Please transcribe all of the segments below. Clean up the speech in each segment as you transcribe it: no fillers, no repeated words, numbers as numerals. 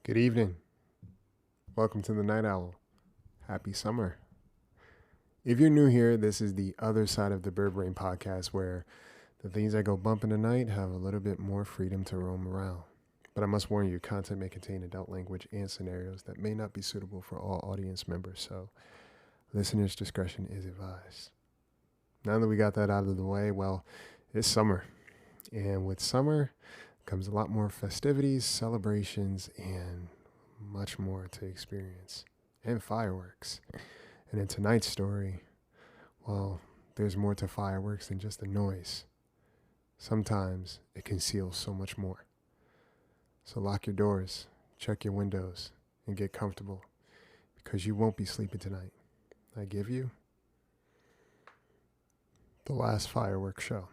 Good evening. Welcome to the Night Owl. Happy summer. If you're new here, this is the other side of the Bird Brain podcast where the things that go bump in the night have a little bit more freedom to roam around. But I must warn you, content may contain adult language and scenarios that may not be suitable for all audience members, so listeners' discretion is advised. Now that we got that out of the way, well, it's summer. And with summer comes a lot more festivities, celebrations, and much more to experience. And fireworks. And in tonight's story, well, there's more to fireworks than just the noise. Sometimes it conceals so much more. So lock your doors, check your windows, and get comfortable, because you won't be sleeping tonight. I give you the last fireworks show.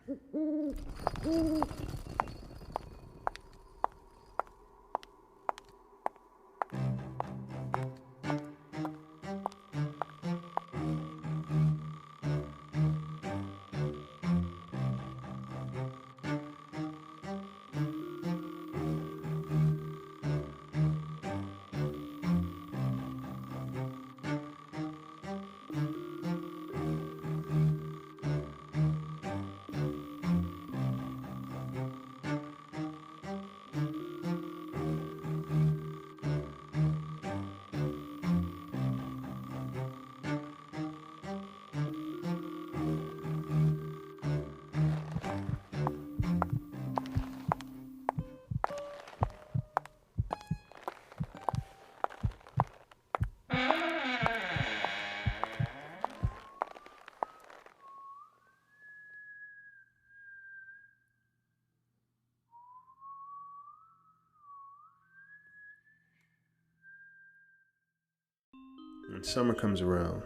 When summer comes around,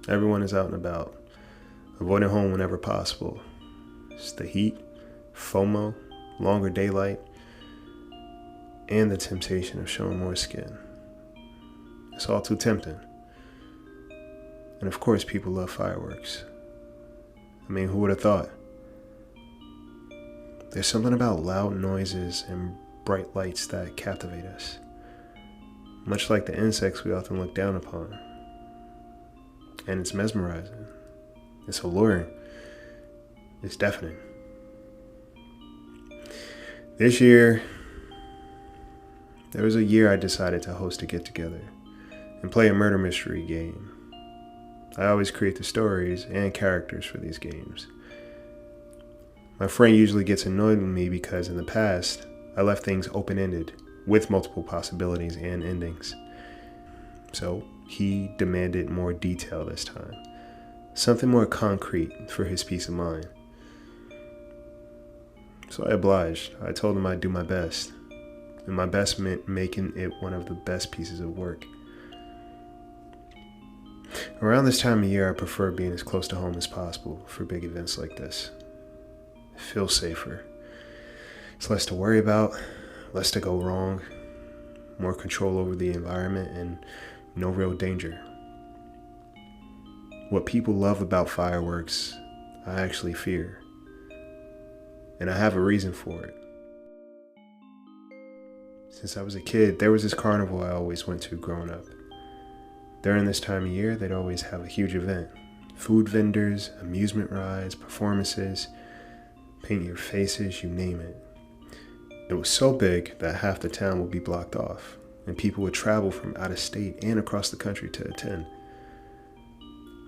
everyone is out and about, avoiding home whenever possible. It's the heat, FOMO, longer daylight, and the temptation of showing more skin. It's all too tempting. And of course, people love fireworks. I mean, who would have thought? There's something about loud noises and bright lights that captivate us. Much like the insects we often look down upon. And it's mesmerizing. It's alluring. It's deafening. This year, there was a year I decided to host a get-together and play a murder mystery game. I always create the stories and characters for these games. My friend usually gets annoyed with me because in the past, I left things open-ended with multiple possibilities and endings. So he demanded more detail this time, something more concrete for his peace of mind. So I obliged. I told him I'd do my best, and my best meant making it one of the best pieces of work. Around this time of year, I prefer being as close to home as possible for big events like this. It feels safer. It's less to worry about, less to go wrong, more control over the environment, and no real danger. What people love about fireworks, I actually fear. And I have a reason for it. Since I was a kid, there was this carnival I always went to growing up. During this time of year, they'd always have a huge event. Food vendors, amusement rides, performances, paint your faces, you name it. It was so big that half the town would be blocked off, and people would travel from out of state and across the country to attend.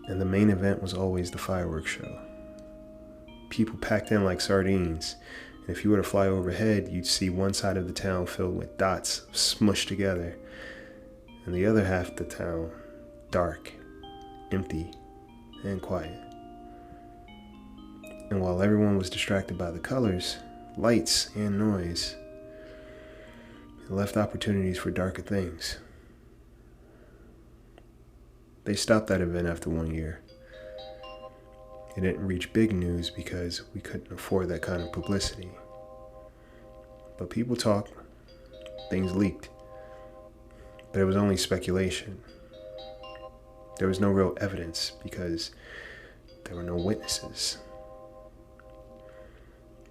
And the main event was always the fireworks show. People packed in like sardines, and if you were to fly overhead, you'd see one side of the town filled with dots smushed together, and the other half of the town dark, empty, and quiet. And while everyone was distracted by the colors, lights, and noise, it left opportunities for darker things. They stopped that event after 1 year. It didn't reach big news because we couldn't afford that kind of publicity. But people talked, things leaked. But it was only speculation. There was no real evidence because there were no witnesses.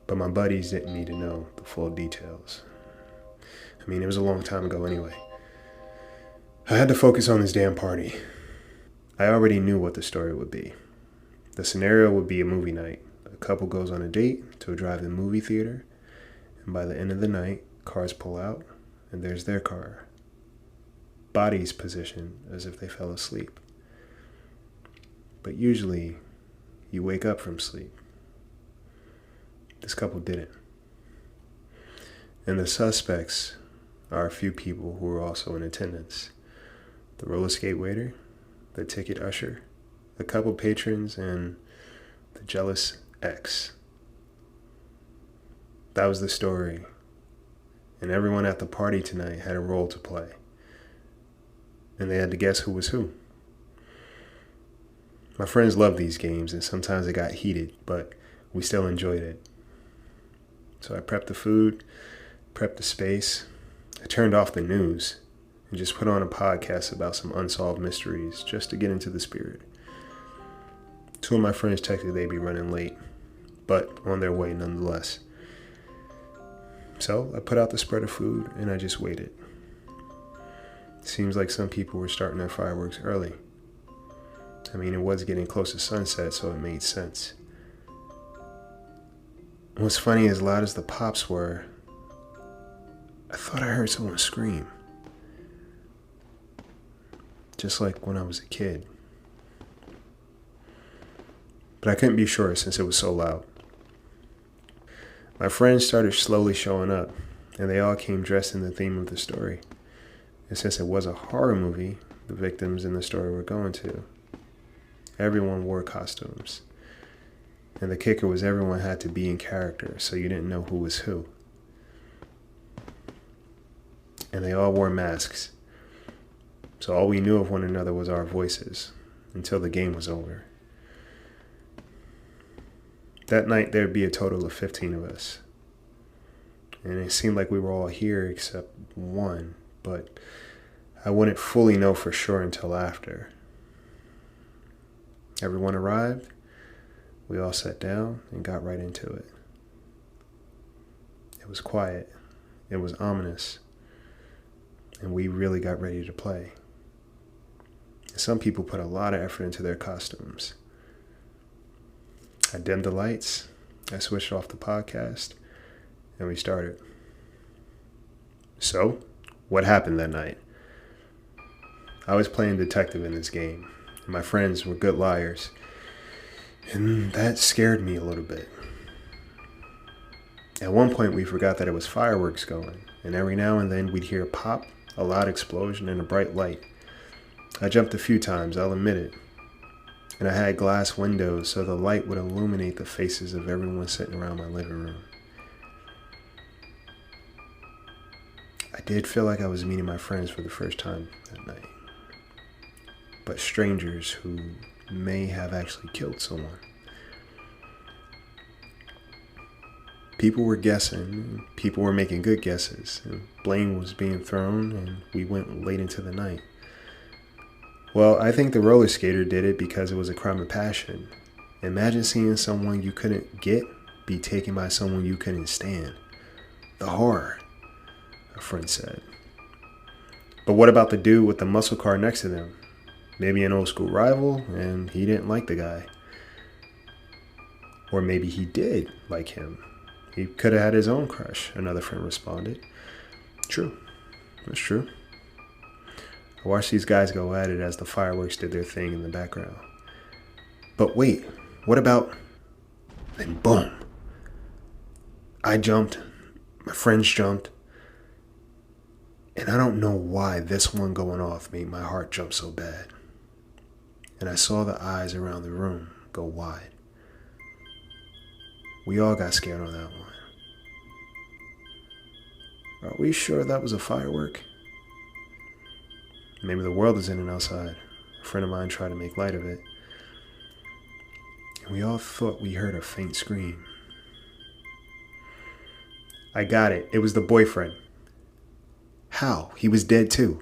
But my buddies didn't need to know the full details. I mean, it was a long time ago anyway. I had to focus on this damn party. I already knew what the story would be. The scenario would be a movie night. A couple goes on a date to a drive-in movie theater, and by the end of the night, cars pull out, and there's their car. Bodies positioned as if they fell asleep. But usually, you wake up from sleep. This couple didn't. And the suspects are a few people who were also in attendance. The roller skate waiter, the ticket usher, a couple patrons, and the jealous ex. That was the story. And everyone at the party tonight had a role to play. And they had to guess who was who. My friends loved these games, and sometimes it got heated, but we still enjoyed it. So I prepped the food, prepped the space. I turned off the news and just put on a podcast about some unsolved mysteries just to get into the spirit. Two of my friends texted they'd be running late, but on their way nonetheless. So I put out the spread of food and I just waited. Seems like some people were starting their fireworks early. I mean, it was getting close to sunset, so it made sense. What's funny, as loud as the pops were, I thought I heard someone scream. Just like when I was a kid. But I couldn't be sure since it was so loud. My friends started slowly showing up, and they all came dressed in the theme of the story. And since it was a horror movie, the victims in the story were going to, everyone wore costumes. And the kicker was everyone had to be in character, so you didn't know who was who. And they all wore masks. So all we knew of one another was our voices, until the game was over. That night there'd be a total of 15 of us. And it seemed like we were all here except one, but I wouldn't fully know for sure until after. Everyone arrived, we all sat down and got right into it. It was quiet, it was ominous, and we really got ready to play. And some people put a lot of effort into their costumes. I dimmed the lights, I switched off the podcast, and we started. So, what happened that night? I was playing detective in this game, and my friends were good liars, and that scared me a little bit. At one point, we forgot that it was fireworks going, and every now and then we'd hear a pop, a loud explosion, and a bright light. I jumped a few times, I'll admit it. And I had glass windows so the light would illuminate the faces of everyone sitting around my living room. I did feel like I was meeting my friends for the first time that night. But strangers who may have actually killed someone. People were guessing, people were making good guesses, and blame was being thrown, and we went late into the night. Well, I think the roller skater did it because it was a crime of passion. Imagine seeing someone you couldn't get be taken by someone you couldn't stand. The horror, a friend said. But what about the dude with the muscle car next to them? Maybe an old school rival, and he didn't like the guy. Or maybe he did like him. He could have had his own crush, another friend responded. True. That's true. I watched these guys go at it as the fireworks did their thing in the background. But wait, what about... Then boom. I jumped. My friends jumped. And I don't know why this one going off made my heart jump so bad. And I saw the eyes around the room go wide. We all got scared on that one. Are we sure that was a firework? Maybe the world is in and outside. A friend of mine tried to make light of it. And we all thought we heard a faint scream. I got it. It was the boyfriend. How? He was dead too.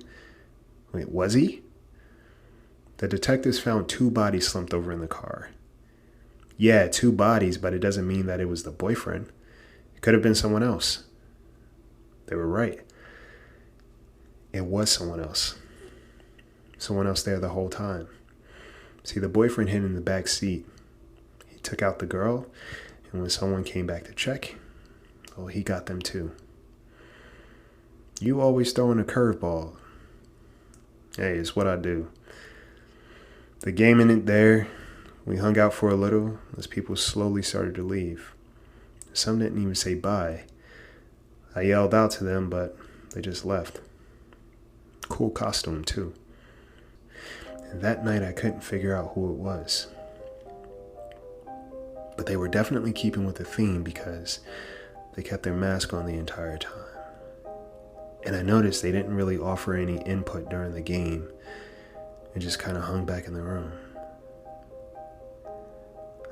Wait, was he? The detectives found 2 bodies slumped over in the car. Yeah, 2 bodies, but it doesn't mean that it was the boyfriend. It could have been someone else. They were right. it was someone else. Someone else there the whole time. See, the boyfriend hid in the back seat. He took out the girl, and when someone came back to check, well, he got them too. You always throwing a curveball. Hey, it's what I do. The game ended there. We hung out for a little as people slowly started to leave. Some didn't even say bye. I yelled out to them, but they just left. Cool costume, too. And that night I couldn't figure out who it was. But they were definitely keeping with the theme because they kept their mask on the entire time. And I noticed they didn't really offer any input during the game. It just kind of hung back in the room.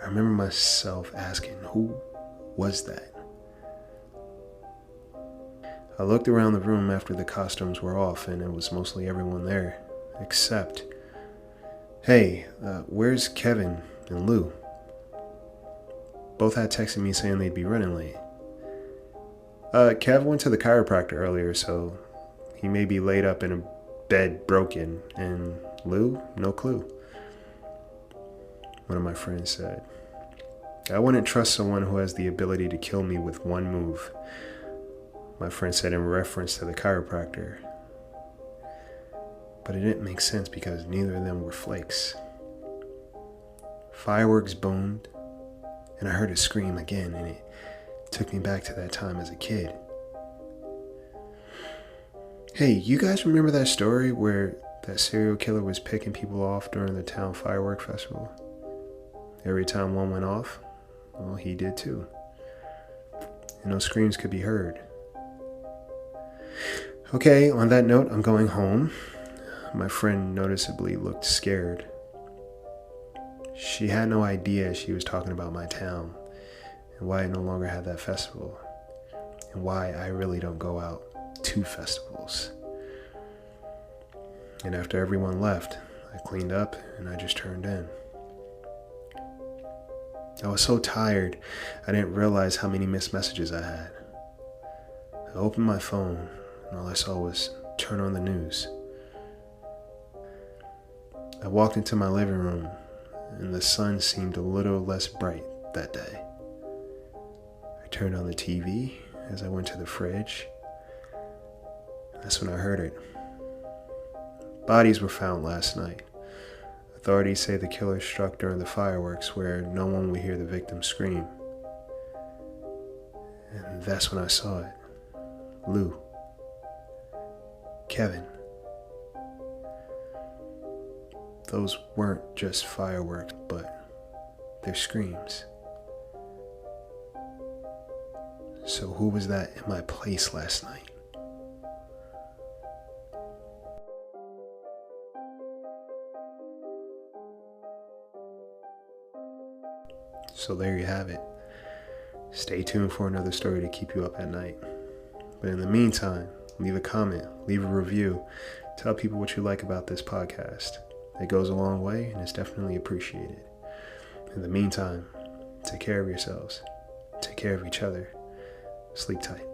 I remember myself asking, who was that? I looked around the room after the costumes were off, and it was mostly everyone there, except, hey, where's Kevin and Lou? Both had texted me saying they'd be running late. Kev went to the chiropractor earlier, so he may be laid up in a bed broken, and Lou, no clue. One of my friends said, I wouldn't trust someone who has the ability to kill me with one move. My friend said in reference to the chiropractor. But it didn't make sense because neither of them were flakes. Fireworks boomed, and I heard a scream again, and it took me back to that time as a kid. Hey, you guys remember that story where that serial killer was picking people off during the town firework festival? Every time one went off, well, he did too. And those screams could be heard. Okay, on that note, I'm going home. My friend noticeably looked scared. She had no idea she was talking about my town and why I no longer had that festival and why I really don't go out to festivals. And after everyone left, I cleaned up and I just turned in. I was so tired, I didn't realize how many missed messages I had. I opened my phone and all I saw was turn on the news. I walked into my living room and the sun seemed a little less bright that day. I turned on the TV as I went to the fridge. That's when I heard it. Bodies were found last night. Authorities say the killer struck during the fireworks where no one would hear the victim scream. And that's when I saw it. Lou. Kevin. Those weren't just fireworks, but their screams. So who was that in my place last night? So there you have it. Stay tuned for another story to keep you up at night. But in the meantime, leave a comment, leave a review, tell people what you like about this podcast. It goes a long way and it's definitely appreciated. In the meantime, take care of yourselves, take care of each other, sleep tight.